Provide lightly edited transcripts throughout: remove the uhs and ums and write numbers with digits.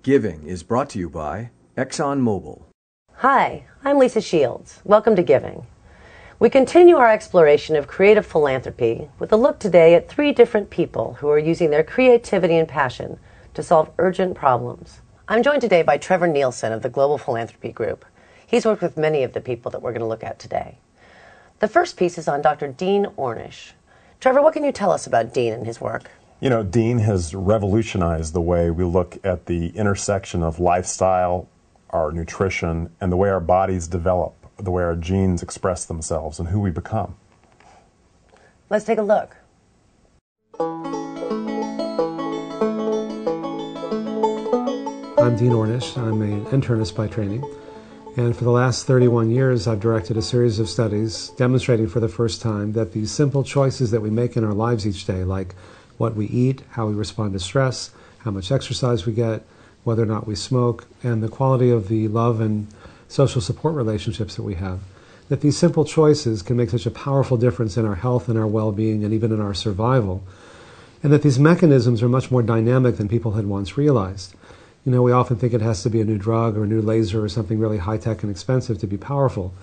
Giving is brought to you by ExxonMobil. Hi, I'm Lisa Shields. Welcome to Giving. We continue our exploration of creative philanthropy with a look today at 3 different people who are using their creativity and passion to solve urgent problems. I'm joined today by Trevor Neilson of the Global Philanthropy Group. He's worked with many of the people that we're going to look at today. The first piece is on Dr. Dean Ornish. Trevor, what can you tell us about Dean and his work? You know, Dean has revolutionized the way we look at the intersection of lifestyle, our nutrition, and the way our bodies develop, the way our genes express themselves, and who we become. Let's take a look. I'm Dean Ornish. I'm an internist by training. And for the last 31 years, I've directed a series of studies demonstrating for the first time that these simple choices that we make in our lives each day, like what we eat, how we respond to stress, how much exercise we get, whether or not we smoke, and the quality of the love and social support relationships that we have, that these simple choices can make such a powerful difference in our health and our well-being and even in our survival, and that these mechanisms are much more dynamic than people had once realized. You know, we often think it has to be a new drug or a new laser or something really high-tech and expensive to be powerful.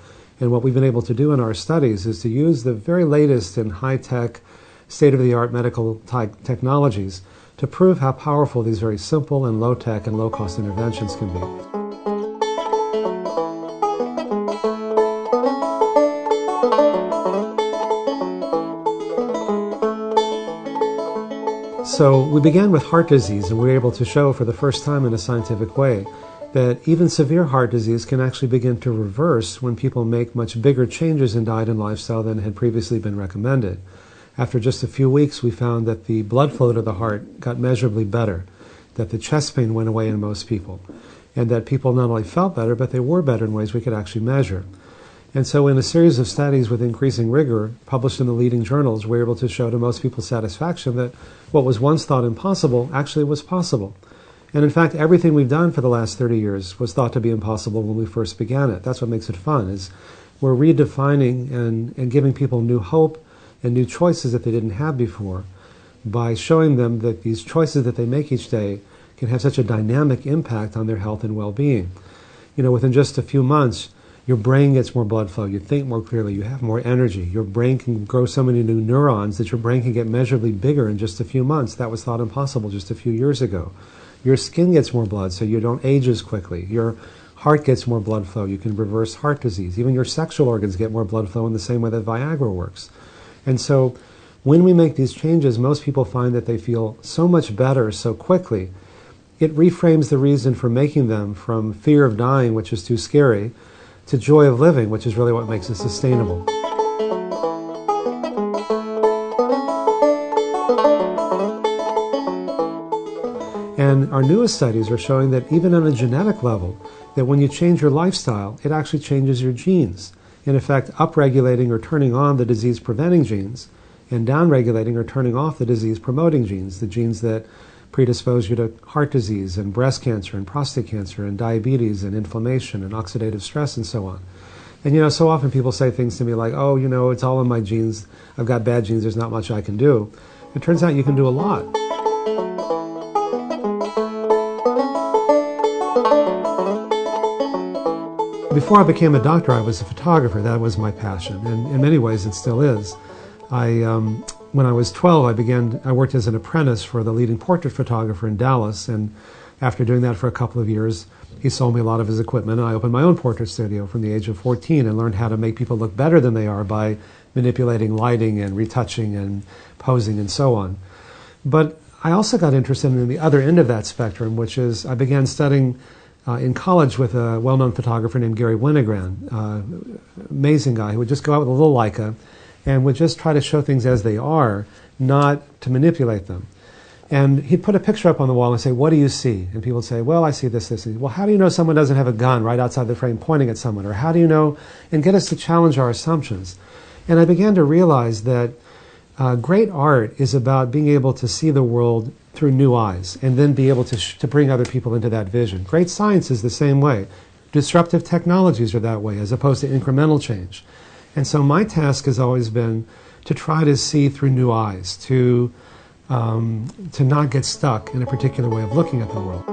And what we've been able to do in our studies is to use the very latest in high-tech, state-of-the-art medical technologies to prove how powerful these very simple and low-tech and low-cost interventions can be. So we began with heart disease, and we were able to show for the first time in a scientific way that even severe heart disease can actually begin to reverse when people make much bigger changes in diet and lifestyle than had previously been recommended. After just a few weeks, we found that the blood flow to the heart got measurably better, that the chest pain went away in most people, and that people not only felt better, but they were better in ways we could actually measure. And so in a series of studies with increasing rigor, published in the leading journals, we were able to show to most people's satisfaction that what was once thought impossible actually was possible. And in fact, everything we've done for the last 30 years was thought to be impossible when we first began it. That's what makes it fun, is we're redefining and giving people new hope and new choices that they didn't have before by showing them that these choices that they make each day can have such a dynamic impact on their health and well-being. You know, within just a few months, your brain gets more blood flow, you think more clearly, you have more energy, your brain can grow so many new neurons that your brain can get measurably bigger in just a few months. That was thought impossible just a few years ago. Your skin gets more blood, so you don't age as quickly. Your heart gets more blood flow, you can reverse heart disease. Even your sexual organs get more blood flow in the same way that Viagra works. And so when we make these changes, most people find that they feel so much better so quickly. It reframes the reason for making them from fear of dying, which is too scary, to joy of living, which is really what makes it sustainable. And our newest studies are showing that even on a genetic level, that when you change your lifestyle, it actually changes your genes. In effect, upregulating or turning on the disease-preventing genes and downregulating or turning off the disease-promoting genes, the genes that predispose you to heart disease and breast cancer and prostate cancer and diabetes and inflammation and oxidative stress and so on. And, you know, so often people say things to me like, oh, you know, it's all in my genes. I've got bad genes. There's not much I can do. It turns out you can do a lot. Before I became a doctor, I was a photographer. That was my passion, and in many ways it still is. When I was 12, I worked as an apprentice for the leading portrait photographer in Dallas, and after doing that for a couple of years, he sold me a lot of his equipment, and I opened my own portrait studio from the age of 14 and learned how to make people look better than they are by manipulating lighting and retouching and posing and so on. But I also got interested in the other end of that spectrum, which is I began studying in college with a well-known photographer named Gary Winogrand, amazing guy who would just go out with a little Leica and would just try to show things as they are, not to manipulate them. And he'd put a picture up on the wall and say, what do you see? And people would say, well, I see this, this. Well, how do you know someone doesn't have a gun right outside the frame pointing at someone? Or how do you know? And get us to challenge our assumptions. And I began to realize that great art is about being able to see the world through new eyes and then be able to bring other people into that vision. Great science is the same way. Disruptive technologies are that way as opposed to incremental change. And so my task has always been to try to see through new eyes, to not get stuck in a particular way of looking at the world.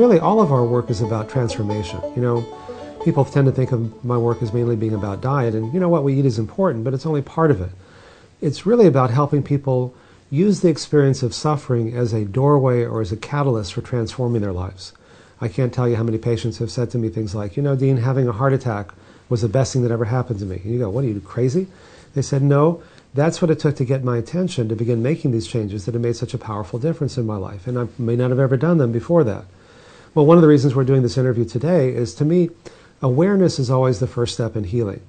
really, all of our work is about transformation. You know, people tend to think of my work as mainly being about diet, and you know, what we eat is important, but it's only part of it. It's really about helping people use the experience of suffering as a doorway or as a catalyst for transforming their lives. I can't tell you how many patients have said to me things like, you know, Dean, having a heart attack was the best thing that ever happened to me. And you go, what, are you crazy? They said, no, that's what it took to get my attention to begin making these changes that have made such a powerful difference in my life. And I may not have ever done them before that. Well, one of the reasons we're doing this interview today is, to me, awareness is always the first step in healing.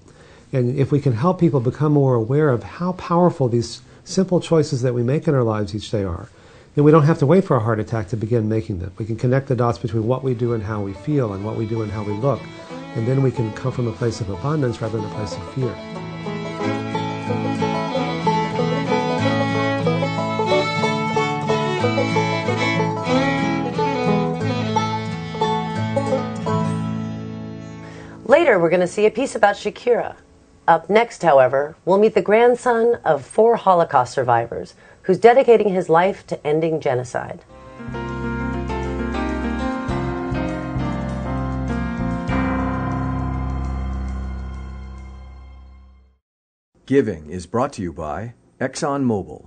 And if we can help people become more aware of how powerful these simple choices that we make in our lives each day are, then we don't have to wait for a heart attack to begin making them. We can connect the dots between what we do and how we feel, and what we do and how we look. And then we can come from a place of abundance rather than a place of fear. Later, we're going to see a piece about Shakira. Up next, however, we'll meet the grandson of 4 Holocaust survivors who's dedicating his life to ending genocide. Giving is brought to you by ExxonMobil.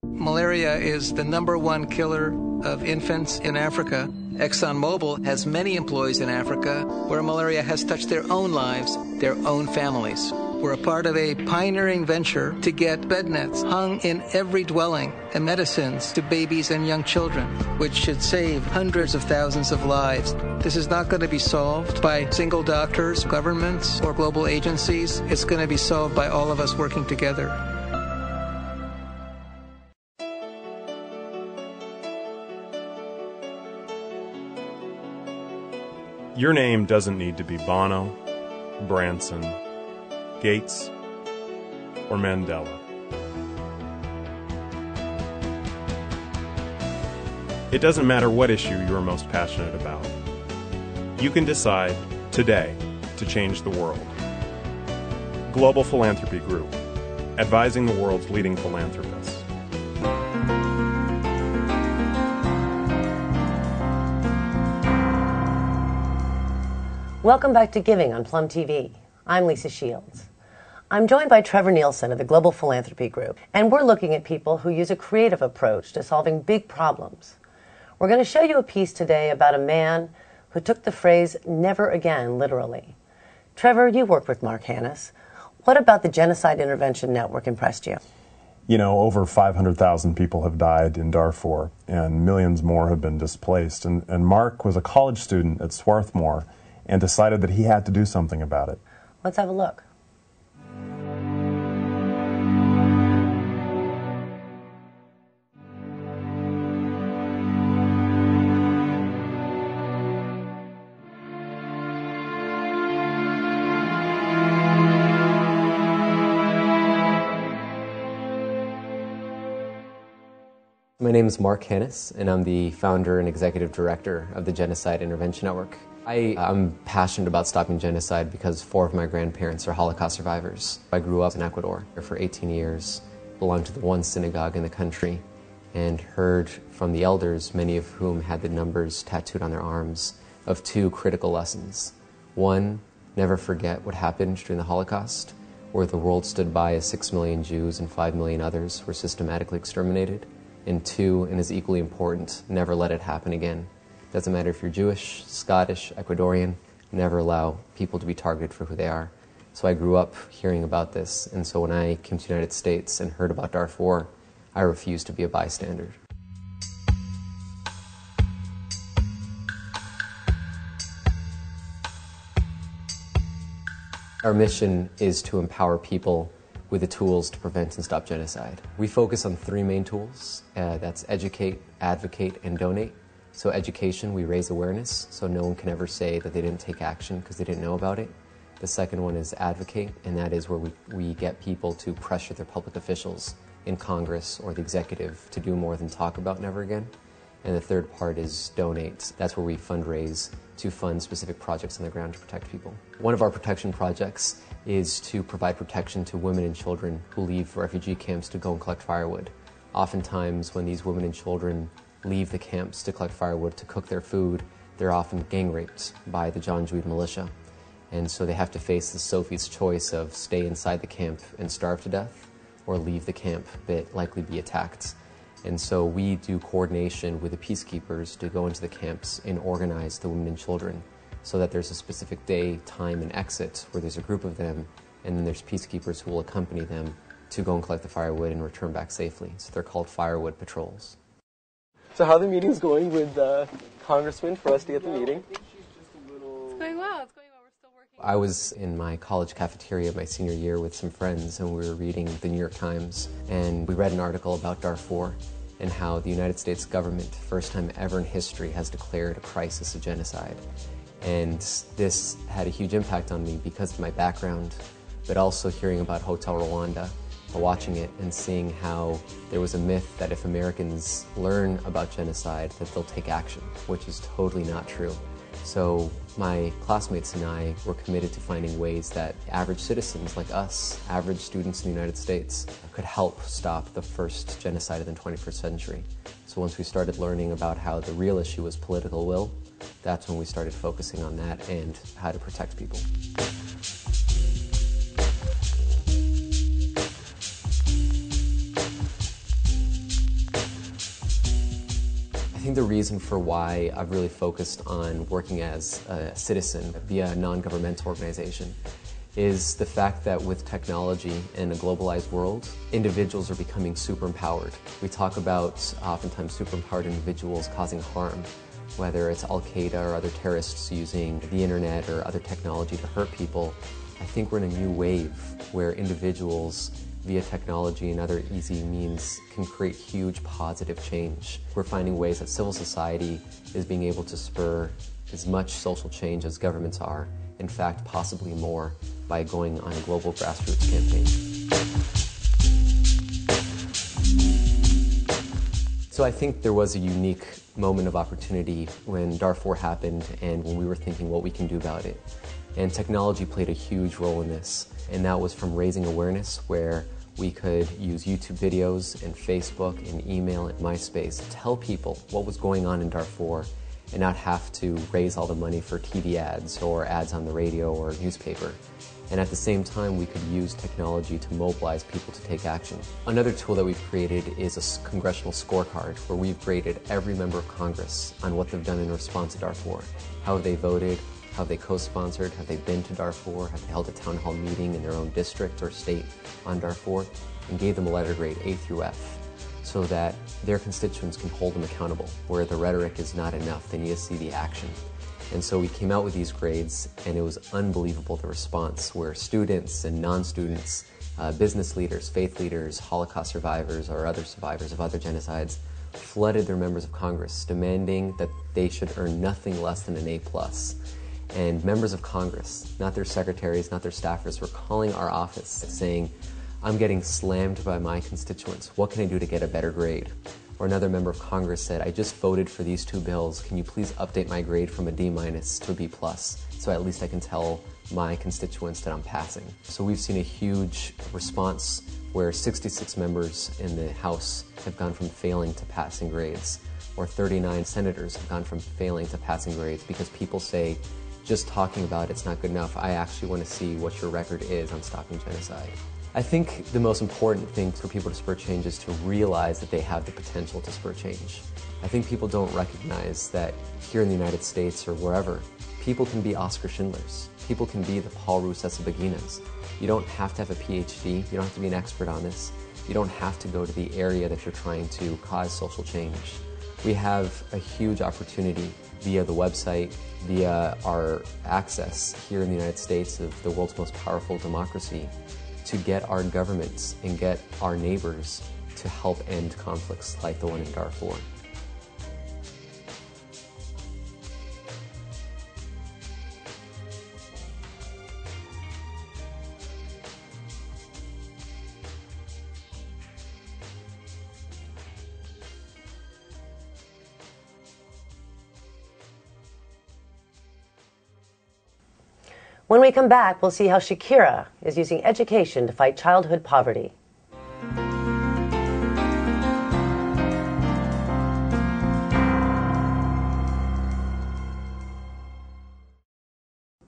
Malaria is the #1 killer of infants in Africa. ExxonMobil has many employees in Africa where malaria has touched their own lives, their own families. We're a part of a pioneering venture to get bed nets hung in every dwelling and medicines to babies and young children, which should save hundreds of thousands of lives. This is not going to be solved by single doctors, governments, or global agencies. It's going to be solved by all of us working together. Your name doesn't need to be Bono, Branson, Gates, or Mandela. It doesn't matter what issue you're most passionate about. You can decide today to change the world. Global Philanthropy Group, advising the world's leading philanthropists. Welcome back to Giving on Plum TV. I'm Lisa Shields. I'm joined by Trevor Neilson of the Global Philanthropy Group, and we're looking at people who use a creative approach to solving big problems. We're going to show you a piece today about a man who took the phrase "never again" literally. Trevor, you worked with Mark Hanis. What about the Genocide Intervention Network impressed you? You know, over 500,000 people have died in Darfur, and millions more have been displaced. And Mark was a college student at Swarthmore and decided that he had to do something about it. Let's have a look. My name is Mark Hanis, and I'm the founder and executive director of the Genocide Intervention Network. I'm passionate about stopping genocide because 4 of my grandparents are Holocaust survivors. I grew up in Ecuador for 18 years, belonged to the one synagogue in the country, and heard from the elders, many of whom had the numbers tattooed on their arms, of 2 critical lessons. 1, never forget what happened during the Holocaust, where the world stood by as 6 million Jews and 5 million others were systematically exterminated. And 2, and is equally important, never let it happen again. Doesn't matter if you're Jewish, Scottish, Ecuadorian, never allow people to be targeted for who they are. So I grew up hearing about this, and so when I came to the United States and heard about Darfur, I refused to be a bystander. Our mission is to empower people with the tools to prevent and stop genocide. We focus on 3 main tools. That's educate, advocate, and donate. So education, we raise awareness, so no one can ever say that they didn't take action because they didn't know about it. The second one is advocate, and that is where we get people to pressure their public officials in Congress or the executive to do more than talk about never again. And the third part is donate. That's where we fundraise to fund specific projects on the ground to protect people. One of our protection projects is to provide protection to women and children who leave refugee camps to go and collect firewood. Oftentimes when these women and children leave the camps to collect firewood to cook their food, they're often gang raped by the Janjaweed militia. And so they have to face the Sophie's choice of stay inside the camp and starve to death, or leave the camp but likely be attacked. And so we do coordination with the peacekeepers to go into the camps and organize the women and children so that there's a specific day, time, and exit where there's a group of them, and then there's peacekeepers who will accompany them to go and collect the firewood and return back safely. So they're called firewood patrols. So how are the meetings going with the Congressman for us to get the meeting? It's going well. It's going well. We're still working. I was in my college cafeteria my senior year with some friends, and we were reading the New York Times, and we read an article about Darfur and how the United States government, first time ever in history, has declared a crisis of genocide. And this had a huge impact on me because of my background, but also hearing about Hotel Rwanda, watching it and seeing how there was a myth that if Americans learn about genocide that they'll take action, which is totally not true. So my classmates and I were committed to finding ways that average citizens like us, average students in the United States, could help stop the first genocide of the 21st century. So once we started learning about how the real issue was political will, that's when we started focusing on that and how to protect people. I think the reason for why I've really focused on working as a citizen via a non-governmental organization is the fact that with technology in a globalized world, individuals are becoming super empowered. We talk about oftentimes super empowered individuals causing harm, whether it's Al-Qaeda or other terrorists using the internet or other technology to hurt people. I think we're in a new wave where individuals via technology and other easy means can create huge positive change. We're finding ways that civil society is being able to spur as much social change as governments are, in fact, possibly more, by going on a global grassroots campaign. So I think there was a unique moment of opportunity when Darfur happened and when we were thinking what we can do about it. And technology played a huge role in this, and that was from raising awareness where we could use YouTube videos and Facebook and email and MySpace to tell people what was going on in Darfur and not have to raise all the money for TV ads or ads on the radio or newspaper. And at the same time, we could use technology to mobilize people to take action. Another tool that we've created is a congressional scorecard where we've graded every member of Congress on what they've done in response to Darfur. How have they voted? How have they co-sponsored? Have they been to Darfur? Have they held a town hall meeting in their own district or state on Darfur? And gave them a letter grade A through F so that their constituents can hold them accountable. Where the rhetoric is not enough, they need to see the action. And so we came out with these grades, and it was unbelievable, the response, where students and non-students, business leaders, faith leaders, Holocaust survivors, or other survivors of other genocides flooded their members of Congress, demanding that they should earn nothing less than an A+. And members of Congress, not their secretaries, not their staffers, were calling our office saying, I'm getting slammed by my constituents. What can I do to get a better grade? Or another member of Congress said, I just voted for these 2 bills. Can you please update my grade from a D- to a B+, so at least I can tell my constituents that I'm passing. So we've seen a huge response where 66 members in the House have gone from failing to passing grades, or 39 senators have gone from failing to passing grades because people say, just talking about it's not good enough. I actually want to see what your record is on stopping genocide. I think the most important thing for people to spur change is to realize that they have the potential to spur change. I think people don't recognize that here in the United States or wherever, people can be Oscar Schindlers. People can be the Paul Rusesabagina. You don't have to have a PhD. You don't have to be an expert on this. You don't have to go to the area that you're trying to cause social change. We have a huge opportunity via the website, via our access here in the United States of the world's most powerful democracy, to get our governments and get our neighbors to help end conflicts like the one in Darfur. When we come back, we'll see how Shakira is using education to fight childhood poverty.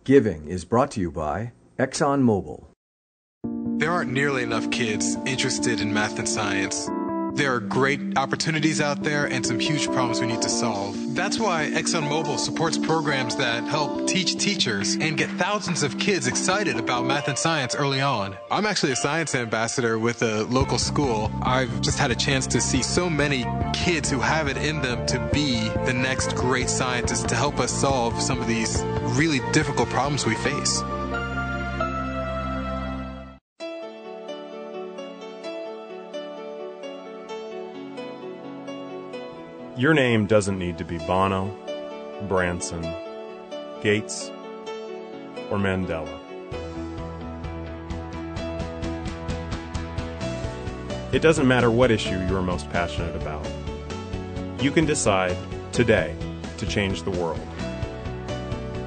Giving is brought to you by ExxonMobil. There aren't nearly enough kids interested in math and science. There are great opportunities out there and some huge problems we need to solve. That's why ExxonMobil supports programs that help teach teachers and get thousands of kids excited about math and science early on. I'm actually a science ambassador with a local school. I've just had a chance to see so many kids who have it in them to be the next great scientists to help us solve some of these really difficult problems we face. Your name doesn't need to be Bono, Branson, Gates, or Mandela. It doesn't matter what issue you're most passionate about. You can decide today to change the world.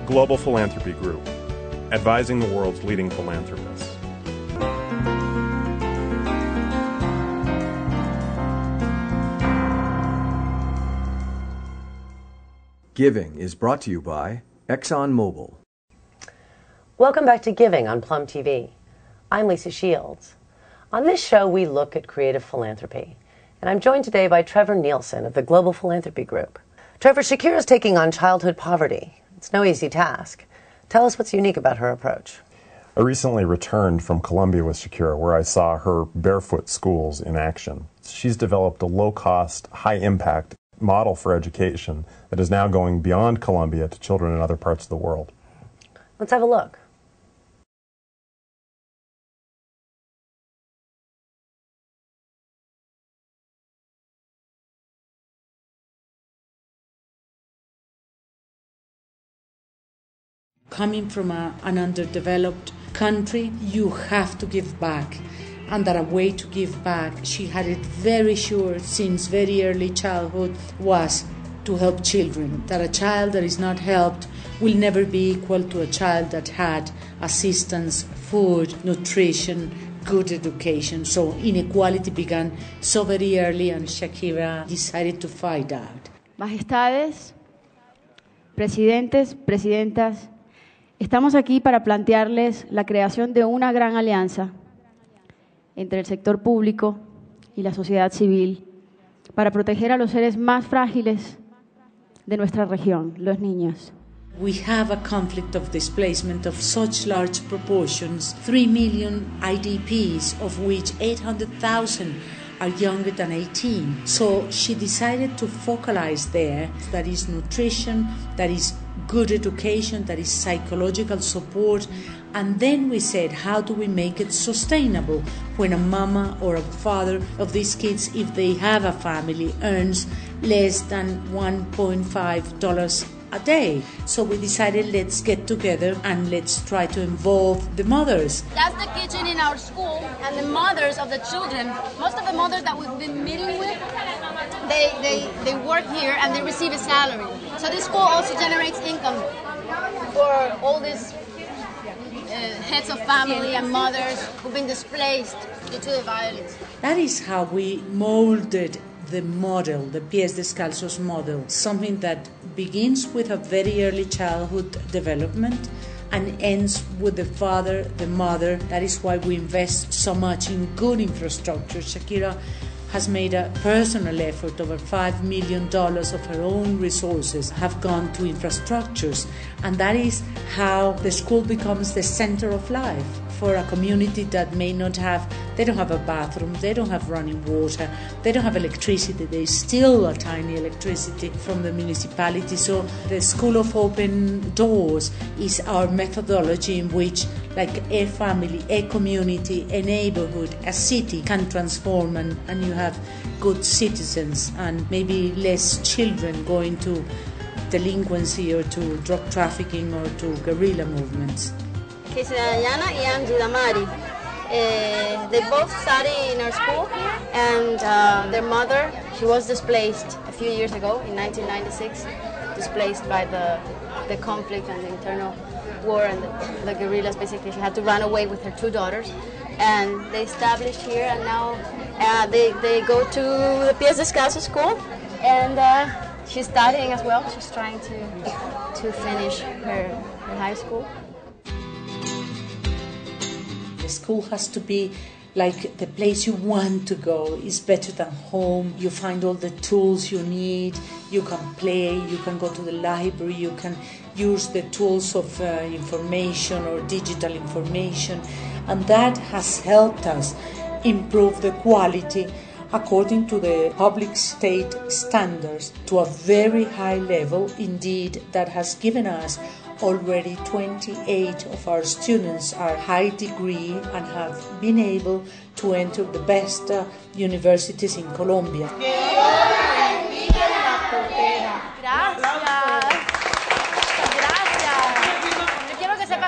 Global Philanthropy Group, advising the world's leading philanthropists. Giving is brought to you by ExxonMobil. Welcome back to Giving on Plum TV. I'm Lisa Shields. On this show, we look at creative philanthropy. And I'm joined today by Trevor Neilson of the Global Philanthropy Group. Trevor, Shakira is taking on childhood poverty. It's no easy task. Tell us what's unique about her approach. I recently returned from Colombia with Shakira, where I saw her Barefoot schools in action. She's developed a low-cost, high-impact model for education that is now going beyond Colombia to children in other parts of the world. Let's have a look. Coming from an underdeveloped country, you have to give back. And that a way to give back, she had it very sure since very early childhood, was to help children. That a child that is not helped will never be equal to a child that had assistance, food, nutrition, good education. So inequality began so very early, and Shakira decided to fight out. Majestades, presidentes, presidentas, estamos aquí para plantearles la creación de una gran alianza entre el sector público y la sociedad civil para proteger a los seres más frágiles de nuestra región, los niños. We have a conflict of displacement of such large proportions, 3 million IDPs, of which 800,000 are younger than 18. So she decided to focalize there. That is nutrition, that is good education, that is psychological support. And then we said, how do we make it sustainable when a mama or a father of these kids, if they have a family, earns less than $1.5 a day? So we decided, let's get together and let's try to involve the mothers. That's the kitchen in our school, and the mothers of the children, most of the mothers that we've been meeting with, they work here and they receive a salary. So this school also generates income for all these heads of family and mothers who've been displaced due to the violence. That is how we molded the model, the Pies Descalzos model, something that begins with a very early childhood development and ends with the father, the mother. That is why we invest so much in good infrastructure. Shakira has made a personal effort. Over $5 million of her own resources have gone to infrastructures, and that is how the school becomes the center of life for a community that may not have, they don't have a bathroom, they don't have running water, they don't have electricity. There is still a tiny electricity from the municipality. So the School of Open Doors is our methodology in which, like, a family, a community, a neighborhood, a city can transform, and you have good citizens and maybe less children going to delinquency or to drug trafficking or to guerrilla movements. Yana and Judamari, they both study in our school, and their mother, she was displaced a few years ago in 1996, displaced by the conflict and the internal war and the guerrillas. Basically, she had to run away with her 2 daughters, and they established here, and now they go to the Pies Descalzos school, and she's studying as well. She's trying to finish her high school. school has to be like the place you want to go. It's better than home. You find all the tools you need. You can play, you can go to the library, you can use the tools of information or digital information. And that has helped us improve the quality according to the public state standards to a very high level. Indeed, that has given us already 28 of our students are high degree and have been able to enter the best universities in Colombia.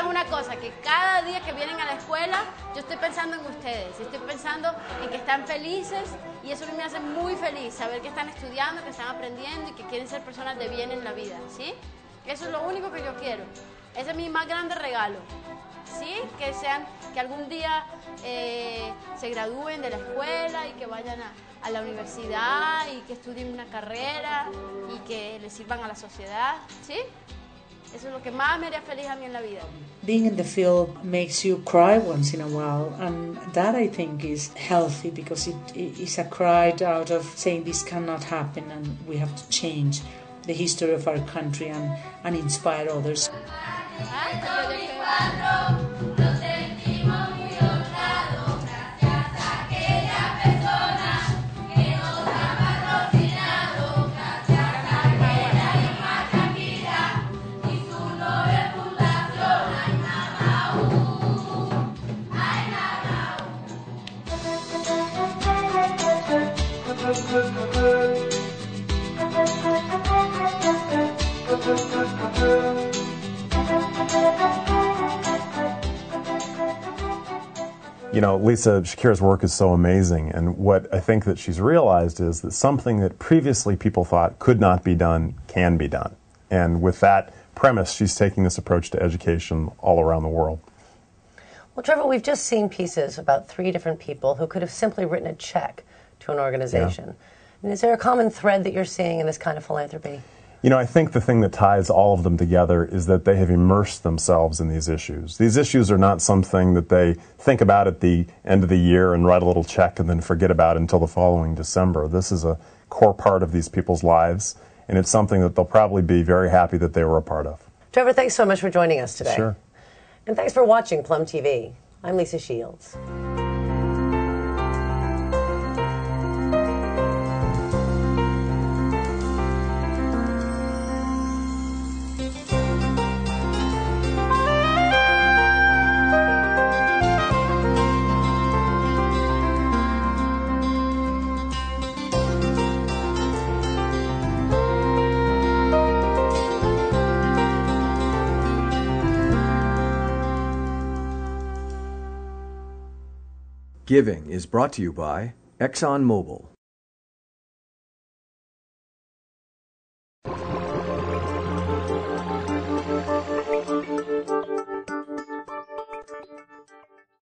Una cosa, que cada día que vienen a la escuela yo estoy pensando en ustedes, estoy pensando en que están felices y eso me hace muy feliz, saber que están estudiando, que están aprendiendo y que quieren ser personas de bien en la vida, ¿sí? Eso es lo único que yo quiero, ese es mi más grande regalo, ¿sí? Que algún día se gradúen de la escuela y que vayan a la universidad y que estudien una carrera y que les sirvan a la sociedad, ¿sí? Eso es lo que más me haría feliz a mí en la vida. Being in the field makes you cry once in a while, and that I think is healthy because it is a cry out of saying this cannot happen and we have to change the history of our country and inspire others. You know, Lisa, Shakira's work is so amazing, and what I think that she's realized is that something that previously people thought could not be done can be done. And with that premise, she's taking this approach to education all around the world. Well, Trevor, we've just seen pieces about 3 different people who could have simply written a check to an organization. Yeah. And is there a common thread that you're seeing in this kind of philanthropy? You know, I think the thing that ties all of them together is that they have immersed themselves in these issues. These issues are not something that they think about at the end of the year and write a little check and then forget about until the following December. This is a core part of these people's lives, and it's something that they'll probably be very happy that they were a part of. Trevor, thanks so much for joining us today. Sure. And thanks for watching Plum TV. I'm Lisa Shields. Giving is brought to you by ExxonMobil.